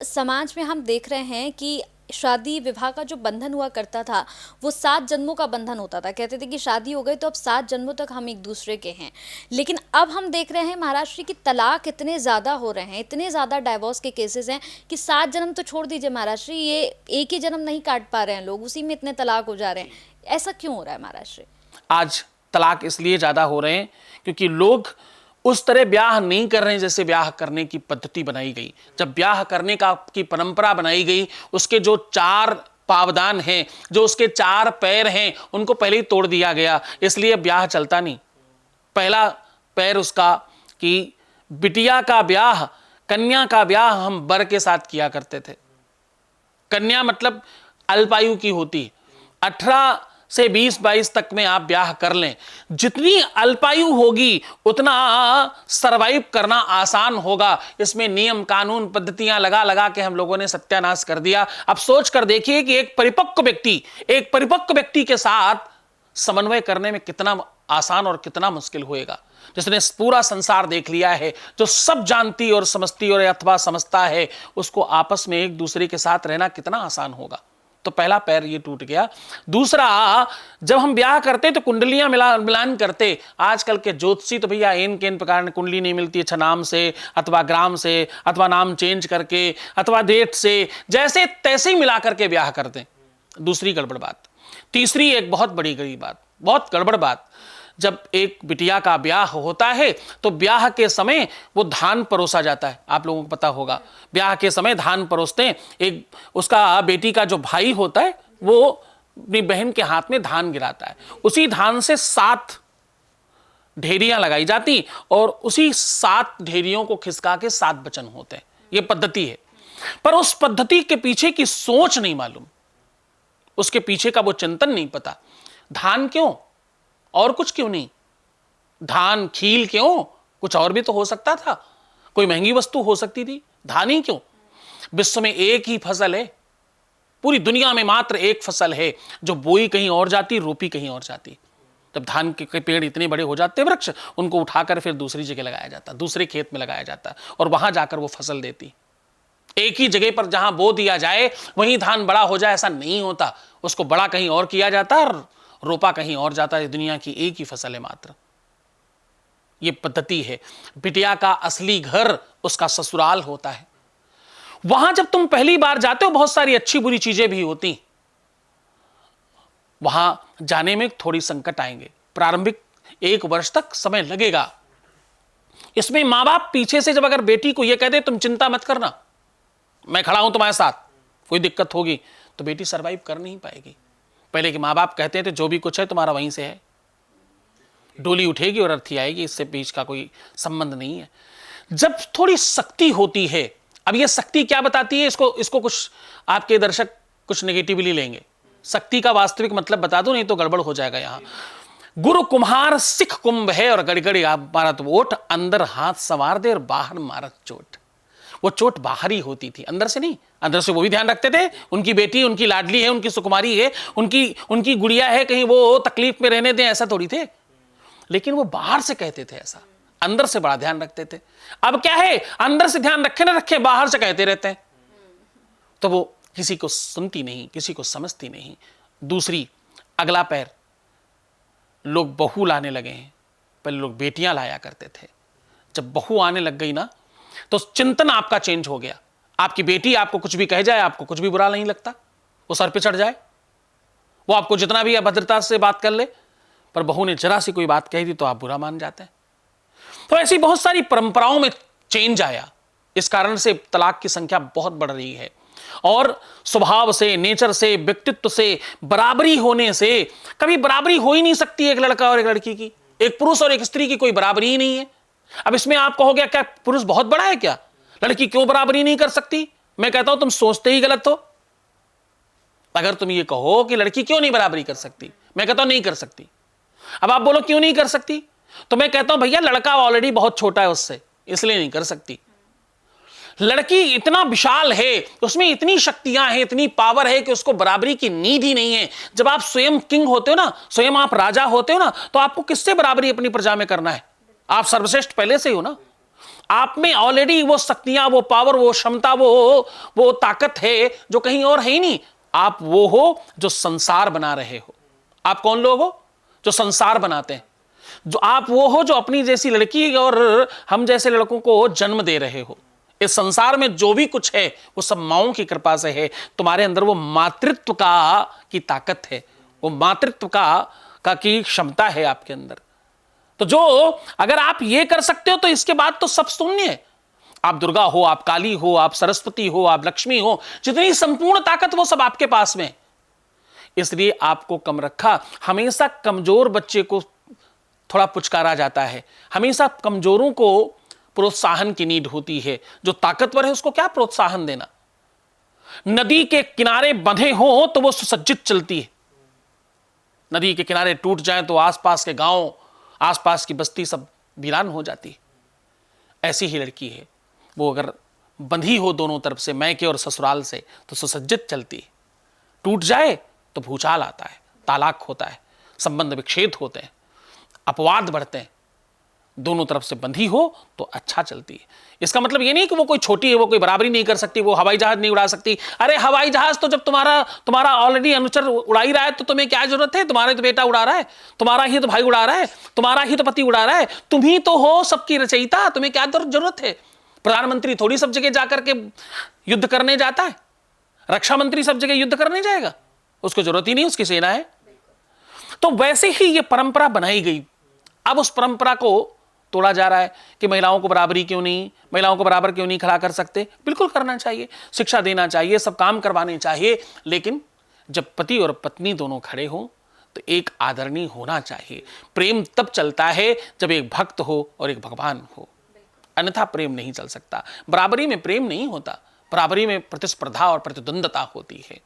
समाज में हम देख रहे हैं कि शादी विवाह का जो बंधन हुआ करता था वो 7 जन्मों का बंधन होता था। कहते थे कि शादी हो गई तो अब 7 जन्मों तक हम एक दूसरे के हैं। लेकिन अब हम देख रहे हैं महाराष्ट्र की तलाक इतने ज़्यादा हो रहे हैं, इतने ज़्यादा डाइवोर्स के केसेस हैं कि 7 जन्म तो छोड़ दीजिए महाराष्ट्र, ये एक ही जन्म नहीं काट पा रहे हैं लोग, उसी में इतने तलाक हो जा रहे हैं। ऐसा क्यों हो रहा है महाराष्ट्र? आज तलाक इसलिए ज्यादा हो रहे हैं क्योंकि लोग उस तरह ब्याह नहीं कर रहे हैं जैसे ब्याह करने की पद्धति बनाई गई। जब ब्याह करने की परंपरा बनाई गई, उसके जो 4 पावदान हैं, जो उसके 4 पैर हैं, उनको पहले ही तोड़ दिया गया। इसलिए ब्याह चलता नहीं। पहला पैर उसका कि बिटिया का ब्याह, कन्या का ब्याह हम वर के साथ किया करते थे। कन्या मतलब अल्पायु की होती। 18 से 20-22 तक में आप ब्याह कर लें। जितनी अल्पायु होगी उतना सरवाइव करना आसान होगा। इसमें नियम कानून पद्धतियां लगा लगा के हम लोगों ने सत्यानाश कर दिया। अब सोच कर देखिए कि एक परिपक्व व्यक्ति के साथ समन्वय करने में कितना आसान और कितना मुश्किल होएगा। जिसने पूरा संसार देख लिया है, जो सब जानती और समझती और अथवा समझता है, उसको आपस में एक दूसरे के साथ रहना कितना आसान होगा। तो पहला पैर ये टूट गया। दूसरा, जब हम ब्याह करते तो कुंडलियां मिलान करते। आजकल के ज्योतिषी तो भैया एन केन प्रकार की कुंडली नहीं मिलती, अच्छा नाम से अथवा ग्राम से अथवा नाम चेंज करके अथवा डेट से जैसे तैसे ही मिला करके ब्याह करते। दूसरी गड़बड़ बात। तीसरी एक बहुत बड़ी गरीब बात, बहुत गड़बड़ बात। जब एक बिटिया का ब्याह होता है तो ब्याह के समय वो धान परोसा जाता है। आप लोगों को पता होगा, ब्याह के समय धान परोसते हैं। एक उसका बेटी का जो भाई होता है वो अपनी बहन के हाथ में धान गिराता है। उसी धान से 7 ढेरियां लगाई जाती और उसी 7 ढेरियों को खिसका के 7 बचन होते हैं। ये पद्धति है। पर उस पद्धति के पीछे की सोच नहीं मालूम, उसके पीछे का वो चिंतन नहीं पता। धान क्यों और कुछ क्यों नहीं? धान खील क्यों? कुछ और भी तो हो सकता था, कोई महंगी वस्तु हो सकती थी। धान ही क्यों? विश्व में एक ही फसल है, पूरी दुनिया में मात्र एक फसल है जो बोई कहीं और जाती, रोपी कहीं और जाती। जब धान के पेड़ इतने बड़े हो जाते वृक्ष, उनको उठाकर फिर दूसरी जगह लगाया जाता, दूसरे खेत में लगाया जाता और वहां जाकर वो फसल देती। एक ही जगह पर जहां बो दिया जाए वहीं धान बड़ा हो जाए, ऐसा नहीं होता। उसको बड़ा कहीं और किया जाता और रोपा कहीं और जाता है। दुनिया की एक ही फसल है मात्र। यह पद्धति है। बिटिया का असली घर उसका ससुराल होता है। वहां जब तुम पहली बार जाते हो बहुत सारी अच्छी बुरी चीजें भी होती। वहां जाने में थोड़ी संकट आएंगे। प्रारंभिक 1 वर्ष तक समय लगेगा। इसमें मां बाप पीछे से जब अगर बेटी को यह कहते तुम चिंता मत करना, मैं खड़ा हूं तुम्हारे साथ, कोई दिक्कत होगी, तो बेटी सरवाइव कर नहीं पाएगी। पहले के माँ बाप कहते थे जो भी कुछ है तुम्हारा वहीं से है, डोली उठेगी और अर्थी आएगी, इससे बीच का कोई संबंध नहीं है। जब थोड़ी शक्ति होती है, अब ये शक्ति क्या बताती है, इसको कुछ आपके दर्शक कुछ नेगेटिवली लेंगे। शक्ति का वास्तविक मतलब बता दो, नहीं तो गड़बड़ हो जाएगा। यहां गुरु कुम्हार सिख कुंभ है और गड़गड़ी आप मारत वोट, अंदर हाथ संवार दे और बाहर मारत चोट। वो चोट बाहरी होती थी, अंदर से नहीं। अंदर से वो भी ध्यान रखते थे, उनकी बेटी उनकी लाडली है, उनकी सुकुमारी है, उनकी गुड़िया है, कहीं वो तकलीफ में रहने दें, ऐसा थोड़ी थे। लेकिन वो बाहर से कहते थे ऐसा, अंदर से बड़ा ध्यान रखते थे। अब क्या है, अंदर से ध्यान रखे ना रखे, बाहर से कहते रहते हैं। तो वो किसी को सुनती नहीं, किसी को समझती नहीं। दूसरी, अगला पैर, लोग बहू लाने लगे हैं। पहले लोग बेटियां लाया करते थे। जब बहू आने लग गई ना, तो चिंतन आपका चेंज हो गया। आपकी बेटी आपको कुछ भी कह जाए, आपको कुछ भी बुरा नहीं लगता। वो सर पे चढ़ जाए, वो आपको जितना भी अभद्रता से बात कर ले, पर बहू ने जरा सी कोई बात कह दी तो आप बुरा मान जाते हैं। तो ऐसी बहुत सारी परंपराओं में चेंज आया। इस कारण से तलाक की संख्या बहुत बढ़ रही है। और स्वभाव से, नेचर से, व्यक्तित्व से, बराबरी होने से, कभी बराबरी हो ही नहीं सकती एक लड़का और एक लड़की की, एक पुरुष और एक स्त्री की कोई बराबरी ही नहीं है। अब इसमें आप कहोगे क्या पुरुष बहुत बड़ा है क्या, लड़की क्यों बराबरी नहीं कर सकती? मैं कहता हूं तुम सोचते ही गलत हो। अगर तुम ये कहो कि लड़की क्यों नहीं बराबरी कर सकती, मैं कहता हूं नहीं कर सकती। अब आप बोलो क्यों नहीं कर सकती, तो मैं कहता हूं भैया लड़का ऑलरेडी बहुत छोटा है उससे, इसलिए नहीं कर सकती। लड़की इतना विशाल है, उसमें इतनी शक्तियां हैं, इतनी पावर है कि उसको बराबरी की नीड ही नहीं है। जब आप स्वयं किंग होते हो ना, स्वयं आप राजा होते हो ना, तो आपको किससे बराबरी अपनी प्रजा में करना है? आप सर्वश्रेष्ठ पहले से ही हो ना। आप में ऑलरेडी वो शक्तियां, वो पावर, वो क्षमता, वो ताकत है जो कहीं और है ही नहीं। आप वो हो जो संसार बना रहे हो। आप कौन लोग हो? जो संसार बनाते हैं। जो आप वो हो जो अपनी जैसी लड़की और हम जैसे लड़कों को जन्म दे रहे हो। इस संसार में जो भी कुछ है वो सब माओं की कृपा से है। तुम्हारे अंदर वो मातृत्व की ताकत है, वो मातृत्व की क्षमता है आपके अंदर। तो जो अगर आप ये कर सकते हो तो इसके बाद तो सब शून्य है। आप दुर्गा हो, आप काली हो, आप सरस्वती हो, आप लक्ष्मी हो, जितनी संपूर्ण ताकत वो सब आपके पास में। इसलिए आपको कम रखा। हमेशा कमजोर बच्चे को थोड़ा पुचकारा जाता है, हमेशा कमजोरों को प्रोत्साहन की नीड होती है। जो ताकतवर है उसको क्या प्रोत्साहन देना? नदी के किनारे बंधे हो तो वो सुसज्जित चलती है। नदी के किनारे टूट जाए तो आसपास के गांव, आसपास की बस्ती सब वीरान हो जाती है। ऐसी ही लड़की है, वो अगर बंधी हो दोनों तरफ से, मैके और ससुराल से, तो सुसज्जित चलती है। टूट जाए तो भूचाल आता है, तालाक होता है, संबंध विच्छेद होते हैं, अपवाद बढ़ते हैं। दोनों तरफ से बंधी हो तो अच्छा चलती है। इसका मतलब ये नहीं कि वो कोई छोटी है, वो कोई बराबरी नहीं कर सकती, वो हवाई जहाज नहीं उड़ा सकती। अरे हवाई जहाज तो जब तुम्हारा ऑलरेडी अनुचर उड़ा ही रहा है तो तुम्हें क्या जरूरत है? तुम्हारा तो बेटा उड़ा रहा है, तुम्हारा ही तो भाई उड़ा रहा है, तुम्हारा ही तो पति उड़ा रहा है, तुम ही तो हो सबकी रचयिता, तुम्हें क्या जरूरत है? प्रधानमंत्री थोड़ी सब जगह जाकर के युद्ध करने जाता है, रक्षा मंत्री सब जगह युद्ध करने जाएगा, उसको जरूरत ही नहीं, उसकी सेना है। तो वैसे ही ये परंपरा बनाई गई। अब उस परंपरा को तोड़ा जा रहा है कि महिलाओं को बराबरी क्यों नहीं, महिलाओं को बराबर क्यों नहीं खड़ा कर सकते? बिल्कुल करना चाहिए, शिक्षा देना चाहिए, सब काम करवाने चाहिए। लेकिन जब पति और पत्नी दोनों खड़े हों तो एक आदरणीय होना चाहिए। प्रेम तब चलता है जब एक भक्त हो और एक भगवान हो, अन्यथा प्रेम नहीं चल सकता। बराबरी में प्रेम नहीं होता, बराबरी में प्रतिस्पर्धा और प्रतिद्वंदता होती है।